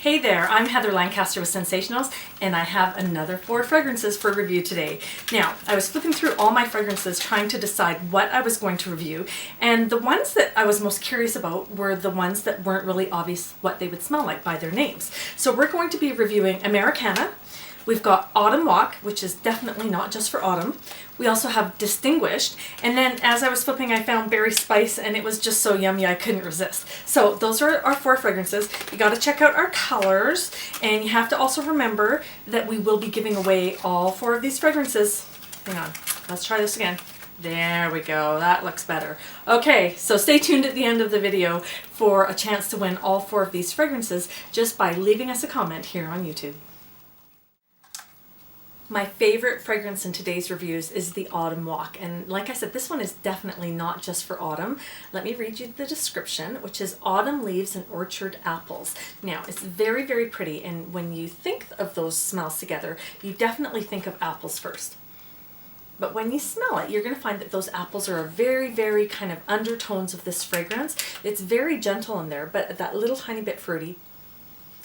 Hey there, I'm Heather Lancaster with ScentSationals, and I have another 4 fragrances for review today. Now, I was flipping through all my fragrances trying to decide what I was going to review, and the ones that I was most curious about were the ones that weren't really obvious what they would smell like by their names. So we're going to be reviewing Americana. We've got Autumn Walk, which is definitely not just for autumn. We also have Distinguished, and then as I was flipping I found Berry Spice, and it was just so yummy I couldn't resist. So those are our 4 fragrances. You got to check out our colors, and you have to also remember that we will be giving away all 4 of these fragrances. Hang on, let's try this again. There we go, that looks better. Okay, so stay tuned at the end of the video for a chance to win all 4 of these fragrances just by leaving us a comment here on YouTube. My favorite fragrance in today's reviews is the Autumn Walk, and like I said, this one is definitely not just for autumn. Let me read you the description, which is autumn leaves and orchard apples. Now, it's very, very pretty, and when you think of those smells together, you definitely think of apples first. But when you smell it, you're going to find that those apples are a very, very kind of undertones of this fragrance. It's very gentle in there, but that little tiny bit fruity.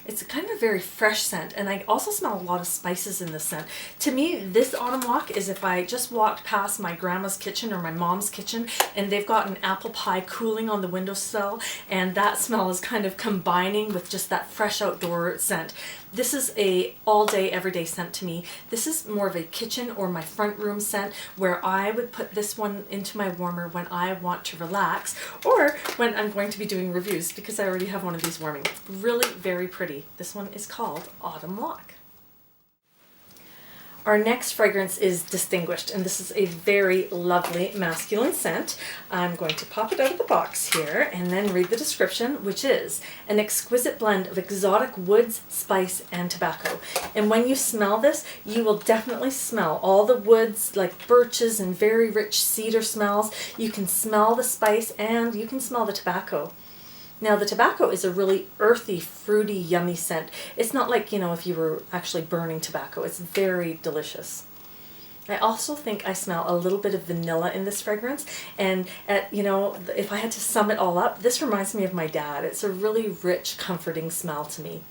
It's kind of a very fresh scent, and I also smell a lot of spices in this scent. To me, this Autumn Walk is if I just walked past my grandma's kitchen or my mom's kitchen and they've got an apple pie cooling on the windowsill, and that smell is kind of combining with just that fresh outdoor scent. This is a all-day, everyday scent to me. This is more of a kitchen or my front room scent where I would put this one into my warmer when I want to relax or when I'm going to be doing reviews, because I already have one of these warming. Really very pretty. This one is called Autumn Walk. Our next fragrance is Distinguished, and this is a very lovely masculine scent. I'm going to pop it out of the box here and then read the description, which is an exquisite blend of exotic woods, spice, and tobacco. And when you smell this, you will definitely smell all the woods like birches and very rich cedar smells. You can smell the spice and you can smell the tobacco. Now, the tobacco is a really earthy, fruity, yummy scent. It's not like, if you were actually burning tobacco. It's very delicious. I also think I smell a little bit of vanilla in this fragrance, and if I had to sum it all up, this reminds me of my dad. It's a really rich, comforting smell to me.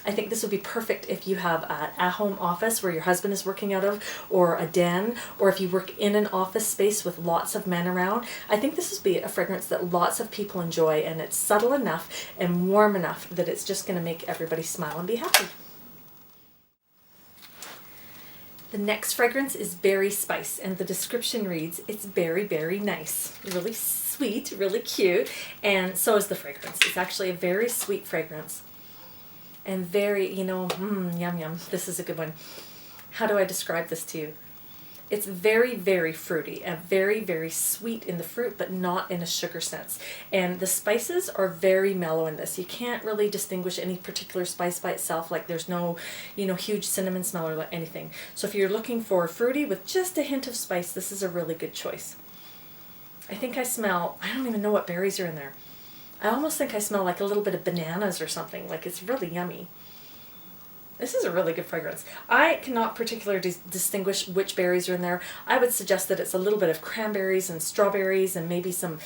I think this would be perfect if you have an at-home office where your husband is working out of, or a den, or if you work in an office space with lots of men around. I think this would be a fragrance that lots of people enjoy, and it's subtle enough and warm enough that it's just going to make everybody smile and be happy. The next fragrance is Berry Spice, and the description reads, it's very, very nice. Really sweet, really cute, and so is the fragrance. It's actually a very sweet fragrance. And very, yum yum, this is a good one. How do I describe this to you? It's very, very fruity and very, very sweet in the fruit, but not in a sugar sense. And the spices are very mellow in this. You can't really distinguish any particular spice by itself, like there's no, huge cinnamon smell or anything. So if you're looking for fruity with just a hint of spice, this is a really good choice. I think I don't even know what berries are in there. I almost think I smell like a little bit of bananas or something. Like, it's really yummy. This is a really good fragrance. I cannot particularly distinguish which berries are in there. I would suggest that it's a little bit of cranberries and strawberries and maybe some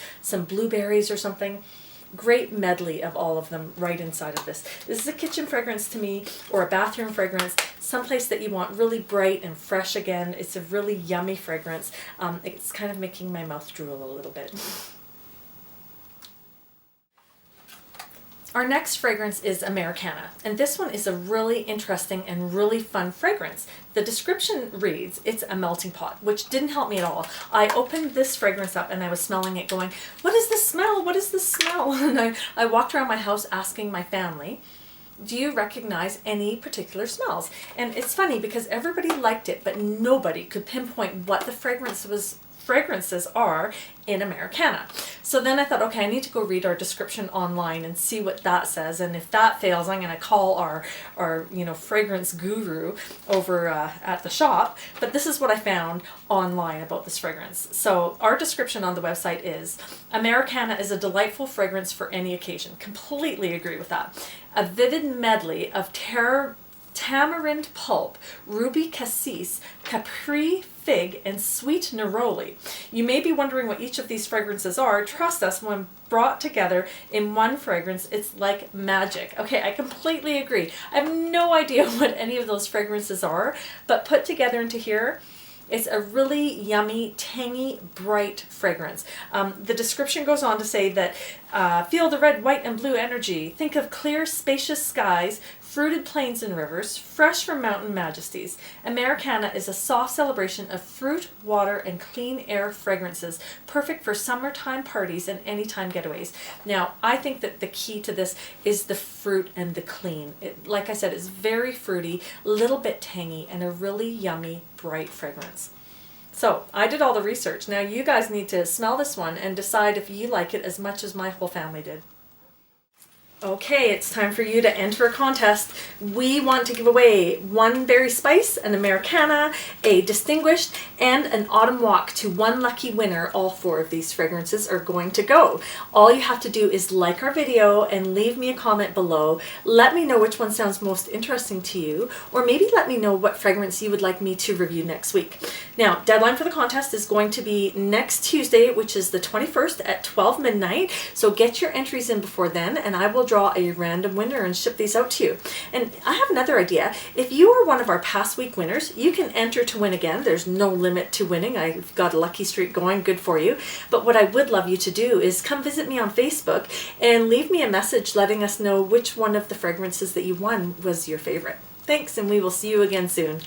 blueberries or something. Great medley of all of them right inside of this. This is a kitchen fragrance to me, or a bathroom fragrance, someplace that you want really bright and fresh again. It's a really yummy fragrance. It's kind of making my mouth drool a little bit. Our next fragrance is Americana, and this one is a really interesting and really fun fragrance. The description reads, it's a melting pot, which didn't help me at all. I opened this fragrance up and I was smelling it going, what is this smell? What is this smell? And I walked around my house asking my family, do you recognize any particular smells? And it's funny because everybody liked it, but nobody could pinpoint what the fragrances are in Americana. So then I thought, okay, I need to go read our description online and see what that says, and if that fails, I'm going to call our fragrance guru over at the shop. But this is what I found online about this fragrance. So our description on the website is, Americana is a delightful fragrance for any occasion. Completely agree with that. A vivid medley of tamarind pulp, ruby cassis, capri fig, and sweet neroli. You may be wondering what each of these fragrances are. Trust us, when brought together in one fragrance, it's like magic. Okay, I completely agree. I have no idea what any of those fragrances are, but put together into here, it's a really yummy, tangy, bright fragrance. The description goes on to say that feel the red, white, and blue energy. Think of clear, spacious skies, fruited plains and rivers, fresh from mountain majesties. Americana is a soft celebration of fruit, water, and clean air fragrances, perfect for summertime parties and anytime getaways. Now, I think that the key to this is the fruit and the clean. Like I said, it's very fruity, a little bit tangy, and a really yummy, bright fragrance. So I did all the research. Now you guys need to smell this one and decide if you like it as much as my whole family did. Okay, it's time for you to enter a contest. We want to give away one berry spice, an Americana, a distinguished, and an autumn walk to one lucky winner. All 4 of these fragrances are going to go. All you have to do is like our video and leave me a comment below. Let me know which one sounds most interesting to you, or maybe let me know what fragrance you would like me to review next week. Now, deadline for the contest is going to be next Tuesday, which is the 21st at 12 midnight. So get your entries in before then, and I will draw a random winner and ship these out to you. And I have another idea. If you are one of our past week winners, you can enter to win again. There's no limit to winning. I've got a lucky streak going. Good for you. But what I would love you to do is come visit me on Facebook and leave me a message letting us know which one of the fragrances that you won was your favorite. Thanks, and we will see you again soon.